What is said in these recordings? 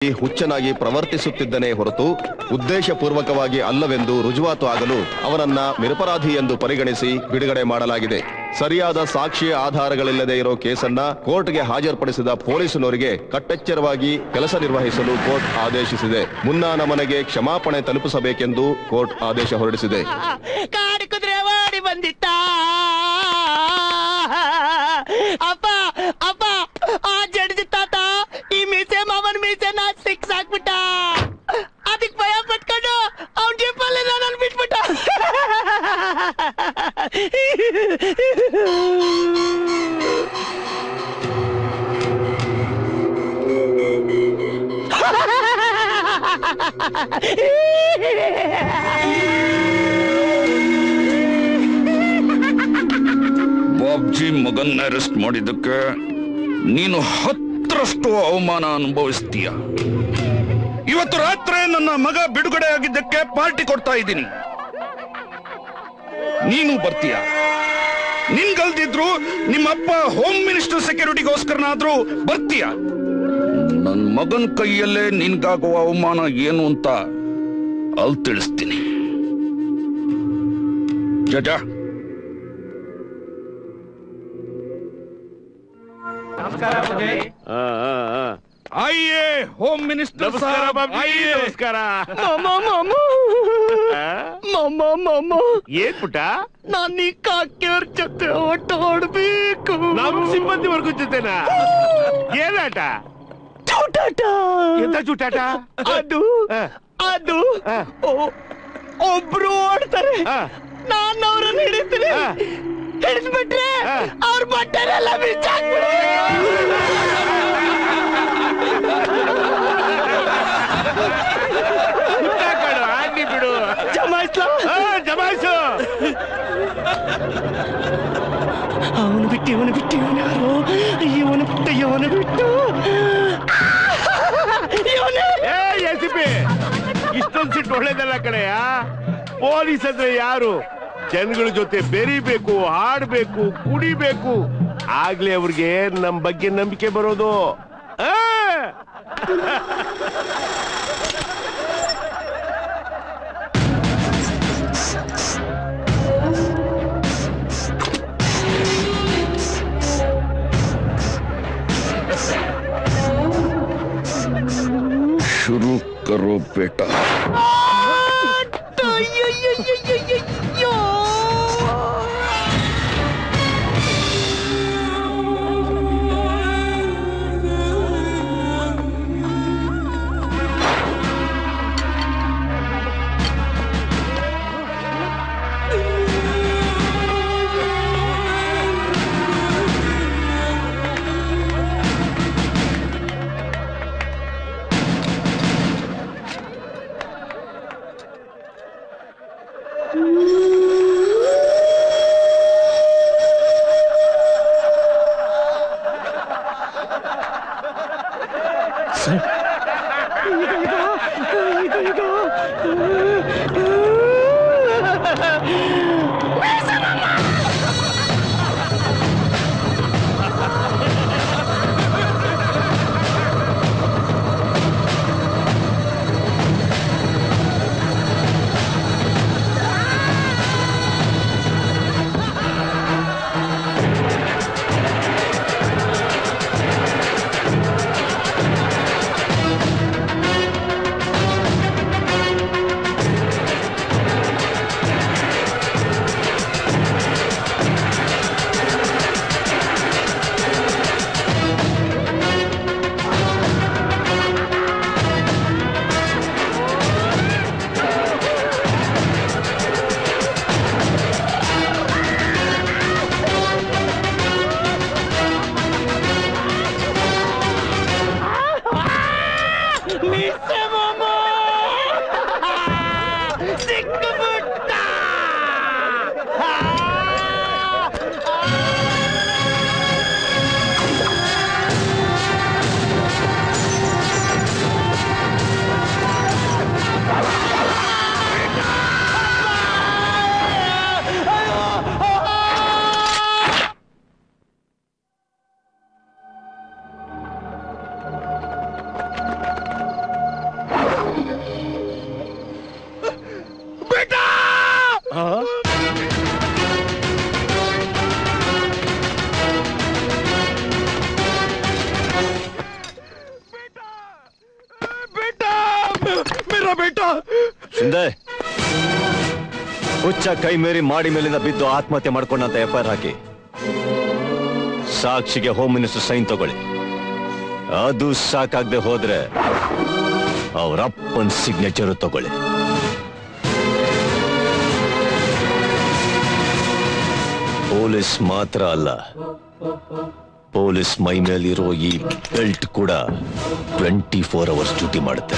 ಹುಚ್ಚನಾಗಿ ಪ್ರವರ್ತಿಸುತ್ತಿದ್ದನೇ ಹೊರತು ಉದ್ದೇಶಪೂರ್ವಕವಾಗಿ ಅಲ್ಲವೆಂದು ರುಜುವಾತು ಆಗಲು ಅವನನ್ನ ನಿರಪರಾಧಿ ಎಂದು ಪರಿಗಣಿಸಿ ಬಿಡುಗಡೆ ಮಾಡಲಾಗಿದೆ. ಸರಿಯಾದ ಸಾಕ್ಷಿ ಆಧಾರಗಳಿಲ್ಲದೆ ಇರೋ ಕೇಸನ್ನ ಕೋರ್ಟ್ಗೆ ಹಾಜರುಪಡಿಸಿದ ಪೊಲೀಸನವರಿಗೆ ಕಟ್ಟೆಚ್ಚರವಾಗಿ ಕೆಲಸ ನಿರ್ವಹಿಸಲು ಕೋರ್ಟ್ ಆದೇಶಿಸಿದೆ. ಮುನ್ನಾ ನಮನೆಗೆ ಕ್ಷಮಾಪಣೆ ತಲುಪಿಸಬೇಕೆಂದು ಕೋರ್ಟ್ ಆದೇಶ ಹೊರಡಿಸಿದೆ. ಅಪ್ಪ ಅಪ್ಪ ಆ ಜಡ್ಜ್ ತಾತ ಈ ಮೀಸೆ ಮಾವನ್ ಮೀಸೆ ನಾ ಸಿಕ್ಸ್ ಹಾಕ್ಬಿಟ್ಟ. ಅದಕ್ಕೆ ಭಯ ಪಟ್ಕೊಂಡು ಅವ್ನ ಜೀಪಲ್ಲಿ ನಾನು ಬಿಟ್ಬಿಟ್ಟ. ಬಾಬ್ಜಿ ಮಗನ್ನ ಅರೆಸ್ಟ್ ಮಾಡಿದ್ದಕ್ಕೆ ನೀನು 10ರಷ್ಟು ಅವಮಾನ ಅನುಭವಿಸ್ತೀಯ. ಇವತ್ತು ರಾತ್ರಿ ನನ್ನ ಮಗ ಬಿಡುಗಡೆ ಆಗಿದ್ದಕ್ಕೆ ಪಾರ್ಟಿ ಕೊಡ್ತಾ ಇದ್ದೀನಿ. ನೀನು ಬರ್ತೀಯ. ನಿನ್ಗಲ್ದಿದ್ರು ನಿಮ್ಮಪ್ಪ ಹೋಮ್ ಮಿನಿಸ್ಟರ್ ಸೆಕ್ಯೂರಿಟಿಗೋಸ್ಕರನಾದ್ರೂ ಬರ್ತೀಯ. ನನ್ನ ಮಗನ ಕೈಯಲ್ಲೇ ನಿನ್ಗಾಗುವ ಅವಮಾನ ಏನು ಅಂತ ಅಲ್ಲಿ ತಿಳಿಸ್ತೀನಿ. ಜಜ आइए होम मिनिस्टर साहब, आइए. ನಮಸ್ಕಾರ. ಏನ್ ಪುಟ್ಟ, ನಾನು ಈ ಕಾಕಿಯವ್ರ ಜೊತೆ ಆಟ ಆಡ್ಬೇಕು. ನಮ್ಮ ಸಿಬ್ಬಂದಿ ವರ್ಗ ಜೊತೆನಾ? ಏನಾಟ? ಚೂಟಾಟ. ಎಂತ ಚೂಟಾಟ? ಅದು ಅದು ಒಬ್ರು ಓಡ್ತಾರೆ, ನಾನು ಅವ್ರನ್ನ ಹಿಡಿತೀನಿ. ಹಿಡಿದ್ಬಿಟ್ರೆ ಅವ್ರ ಬಟ್ಟೆನೆಲ್ಲ ಬಿಚ್ಚಾಕ್ಬಿಡ್ಬೇಕು. ಆಗಿ ಬಿಡು. ಜಮಾಯಿಸು. ಅವನು ಬಿಟ್ಟು ಇವನು ಬಿಟ್ಟು ಇವನು ಯಾರು? ಇವನು ಬಿಟ್ಟು ಇವನು ಬಿಟ್ಟು ಎಸಿಪಿ ಇಷ್ಟೊಂದು ಸಿಟ್ಟು ಒಳ್ಳೇದಲ್ಲ ಕಡೆಯ. ಪೊಲೀಸ್ ಅಂದ್ರೆ ಯಾರು? ಜನಗಳ ಜೊತೆ ಬೆರಿಬೇಕು, ಹಾಡ್ಬೇಕು, ಕುಡಿಬೇಕು. ಆಗ್ಲೇ ಅವ್ರಿಗೆ ನಮ್ ಬಗ್ಗೆ ನಂಬಿಕೆ ಬರೋದು. शुरू करो बेटा. ಬೇಟ. ಶಿಂದೆ, ಹುಚ್ಚ ಕೈ ಮೇರಿ ಮಾಡಿ ಮೇಲಿಂದ ಬಿದ್ದು ಆತ್ಮಹತ್ಯೆ ಮಾಡ್ಕೊಂಡಂತ FIR ಹಾಕಿ ಸಾಕ್ಷಿಗೆ ಹೋಮ್ ಮಿನಿಸ್ಟರ್ ಸೈನ್ ತಗೊಳ್ಳಿ. ಅದು ಸಾಕಾಗದೆ ಹೋದ್ರೆ ಅವರಪ್ಪನ್ ಸಿಗ್ನೇಚರ್ ತಗೊಳ್ಳಿ. ಪೊಲೀಸ್ ಮಾತ್ರ ಅಲ್ಲ, ಪೊಲೀಸ್ ಮೈ ಮೇಲಿರೋ ಈ ಬೆಲ್ಟ್ ಕೂಡ 24 ಅವರ್ಸ್ ಡ್ಯೂಟಿ ಮಾಡುತ್ತೆ.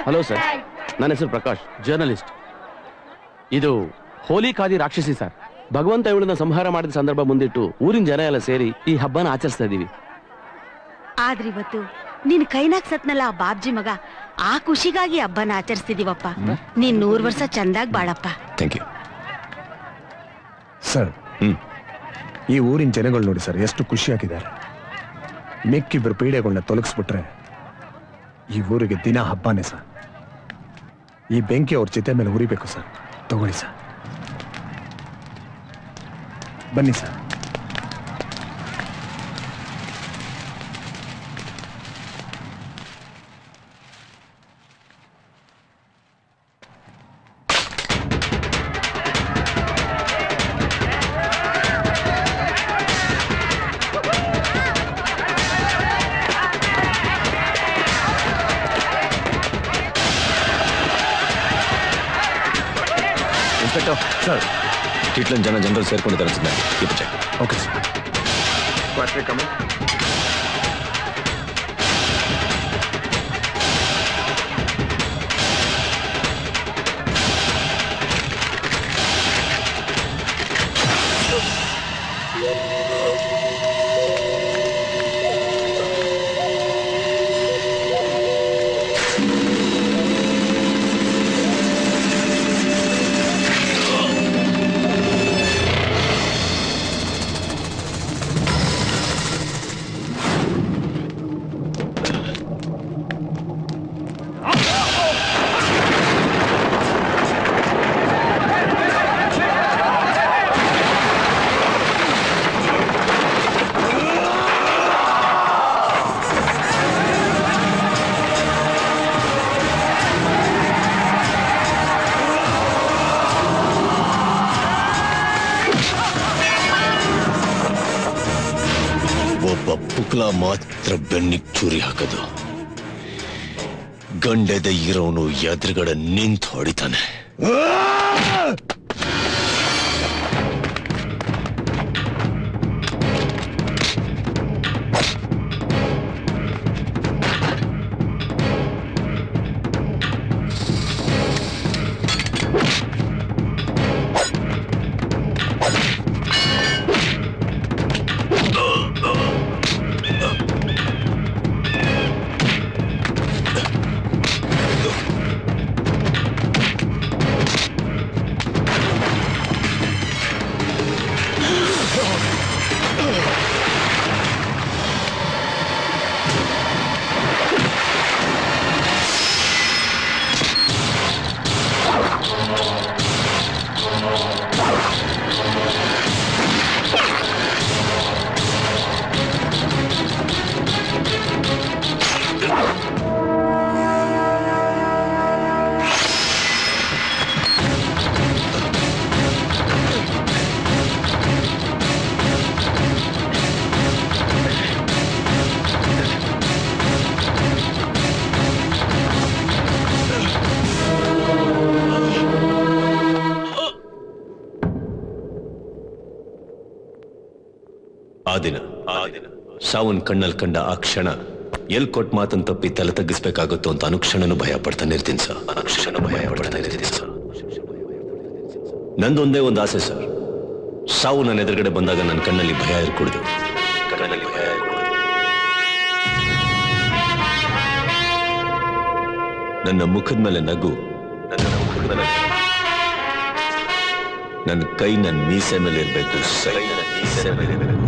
ಹಲೋ ಸರ್, ನನ್ನ ಹೆಸರು ಪ್ರಕಾಶ್, ಜರ್ನಲಿಸ್ಟ್. ಇದು ಹೋಲಿ ಖಾದಿ ರಾಕ್ಷಸಿ ಸರ್. ಭಗವಂತ ಇವಳನ್ನ ಸಂಹಾರ ಮಾಡಿದ ಸಂದರ್ಭ ಮುಂದಿಟ್ಟು ಊರಿನ ಜನ ಎಲ್ಲ ಸೇರಿ ಈ ಹಬ್ಬನ ಆಚರಿಸ್ತಾ ಇದೀವಿ. ಆದ್ರಿವತ್ತು ನಿನ್ ಕೈನಾಗ್ ಸತ್ನಲ್ಲ ಆ ಬಾಬ್ಜಿ ಮಗ, ಆ ಖುಷಿಗಾಗಿ ಹಬ್ಬನ ಆಚರಿಸ್ತಿದೀವಪ್ಪ. ನೀನ್ 100 ವರ್ಷ ಚಂದಾಗ್ ಬಾಳಪ್ಪ. Thank you sir. ಈ ಊರಿನ ಜನಗಳು ನೋಡಿ ಸರ್, ಎಷ್ಟು ಖುಷಿಯಾಗಿದ್ದಾರೆ. ಮಿಕ್ಕಿಬ್ಬರು ಪೀಡೆಗಳನ್ನ ತೊಲಗಿಸ್ಬಿಟ್ರೆ ಈ ಊರಿಗೆ ದಿನ ಹಬ್ಬನೇ ಸರ್. ಈ ಬೆಂಕಿ ಅವ್ರ ಚಿತೆ ಮೇಲೆ ಉರಿಬೇಕು ಸರ್. ತಗೊಳ್ಳಿ ಸರ್, ಬನ್ನಿ ಸರ್. ಸರ್, ಕಿಟ್ಲನ್ ಜನರಲ್ ಸೇರ್ಕೊಂಡಿದ್ದಾರೆ ಅನ್ಸುತ್ತೆ. Okay sir. ಪುಕ್ಲ ಮಾತ್ರ ಬೆನ್ನಿಗೆ ಚೂರಿ ಹಾಕೋದು. ಗಂಡೆದ ಇರೋನು ಎದುರುಗಡೆ ನಿಂತು ಹೊಡಿತಾನೆ. ಆ ದಿನ ಸಾವನ್ ಕಣ್ಣಲ್ಲಿ ಕಂಡ ಆ ಕ್ಷಣ ಎಲ್ ಕೊಟ್ಟು ಮಾತನ್ನು ತಪ್ಪಿ ತಲೆ ತಗ್ಗಿಸ್ಬೇಕಾಗುತ್ತೋ ಅಂತ ಅನುಕ್ಷಣನು ಭಯ ಪಡ್ತಾನೆ ಇರ್ತೀನಿ ಸರ್. ಅನುಕ್ಷಣ ಭಯ ಪಡ್ತಾ ಇರ್ತೀನಿ ಸರ್. ನಂದೊಂದೇ ಒಂದು ಆಸೆ ಸರ್, ಸಾವು ನನ್ನ ಎದುರುಗಡೆ ಬಂದಾಗ ನನ್ನ ಕಣ್ಣಲ್ಲಿ ಭಯ ಇರ್ಕೊಡ್ದು. ಕಣ್ಣಲ್ಲಿ ಭಯ ಇರ್ಕೊಡ್ದು. ನನ್ನ ಮುಖದ ಮೇಲೆ ನಗು, ನನ್ನ ಮುಖದ ಮೇಲೆ ನನ್ನ ಕೈ ನನ್ನ ಮೀಸೆ ಮೇಲೆ ಇರಬೇಕು. ಸೈ ನನ್ನ ಮೀಸೆ ಮೇಲೆ ಇರಬೇಕು.